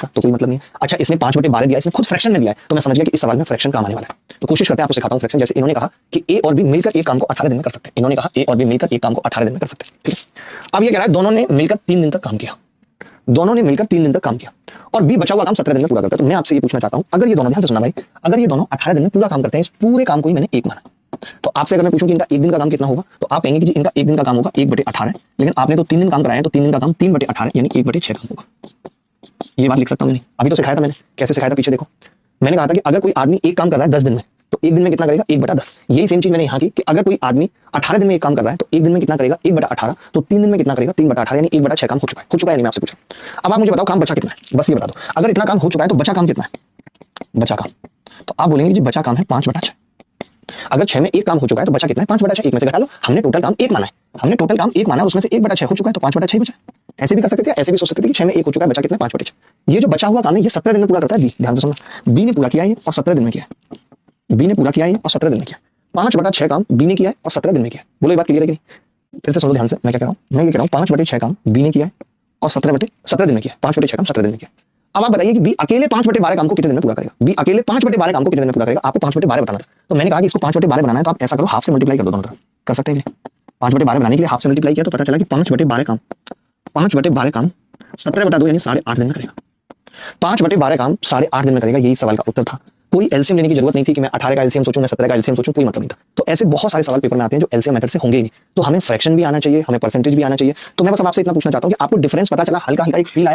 तो कोई मतलब नहीं है। अच्छा इसने 5/12 दिया, इसने खुद फ्रैक्शन में दिया है, तो मैं समझ गया कि इस सवाल में फ्रैक्शन काम आने वाला है। तो कोशिश करते हैं, आपको सिखाता हूं फ्रैक्शन। जैसे इन्होंने कहा कि ए और बी मिलकर एक काम को 18 दिन में कर सकते हैं। इन्होंने कहा ए और बी मिलकर एक काम को 18 दिन में कर सकते हैं, ठीक है। अब ये कह रहा है दोनों ने मिलकर 3 दिन तक काम किया, दोनों ने मिलकर 3 दिन तक काम किया और बी बचा हुआ काम 17 दिन में पूरा करता है। तो मैं आपसे ये पूछना चाहता हूं, अगर ये दोनों, ध्यान से सुनना भाई, अगर ये दोनों 18 दिन में पूरा काम करते हैं, इस पूरे काम को ही मैंने एक माना, तो आपसे अगर मैं पूछूं कि इनका एक दिन का काम कितना होगा, तो आप कहेंगे कि जी इनका एक दिन का काम होगा 1/18, लेकिन आपने तो 3 दिन काम कराया है, तो 3 दिन का काम 3/18 यानी 1/6 काम होगा। ये बात लिख सकता हूं नहीं? अभी तो सिखाया था मैंने, कैसे सिखाया था पीछे देखो। मैंने कहा था कि अगर कोई आदमी एक काम कर रहा है 10 दिन में, तो एक दिन में कितना करेगा? 1/10। यही सेम चीज मैंने यहाँ की कि अगर कोई आदमी 18 दिन में एक काम कर रहा है, तो एक दिन में कितना करेगा? 1/18। तो 3 दिन में कितना करेगा? 3/18 यानी 1/6 काम हो चुका है। हो चुका है नहीं? मैं आपसे पूछा। अब आप मुझे बताओ काम बचा कितना है, बस ये बता दो। अगर इतना काम हो चुका है तो बचा काम कितना है? बचा काम, तो आप बोलेंगे जी बचा काम है 5/6। अगर 6 में एक काम हो चुका है तो बचा कितना है? 5/6। एक में से घटा लो, हमने टोटल काम एक माना है, हमने टोटल काम एक माना, उसमें से 1/6 हो चुका है, तो 5/6 बचा। ऐसे भी कर सकते थे, ऐसे भी सोच सकते थे कि 6 में एक हो चुका है, बचा कितना है? 5/6। ये जो बचा हुआ काम है ये 17 दिन में पूरा करता है बी। ध्यान से सुनना, बी ने पूरा किया है और 17 दिन में किया है। बी ने पूरा किया है और 17 दिन में किया। 5/6 काम बी ने किया है और 17 दिन में किया। बोलो ये बात क्लियर है कि नहीं? फिर से सुनो ध्यान से, मैं क्या कह रहा हूं, मैं ये कह रहा हूं 5/6 काम बी ने किया है और 17 दिन में किया। 5/6 काम 17 दिन में किया। अब आप बताइए कि बी अकेले 5/12 काम को कितने दिन में पूरा करेगा? बी अकेले 5/12 काम को कितने दिन में पूरा करेगा? आपको 5/12 बताना था, तो मैंने कहा कि इसको 5/12 बनाना है, तो आप ऐसा करो, हाफ से मल्टीप्लाई कर दो दोनों तरफ। कर सकते हैं? 5/12 बनाने के लिए हाफ से मल्टीप्लाई किया तो पता चला कि 5/12 काम 17/2 यानी 8.5 दिन में करेगा। 5/12 काम 8.5 दिन में करेगा। यही सवाल का उत्तर था। कोई एलसीएम लेने की जरूरत नहीं थी कि मैं 18 का एलसीएम सोचूं, मैं 17 का एलसीएम सोचूं, कोई मतलब नहीं था। तो ऐसे बहुत सारे सवाल पेपर में आते हैं जो एलसीएम मेथड से होंगे ही नहीं। तो हमें फ्रैक्शन भी आना चाहिए, हमें परसेंटेज भी आना चाहिए। तो मैं बस आपसे इतना पूछना चाहता हूं कि आपको डिफरेंस पता चला, हल्का हल्का एक फील आया?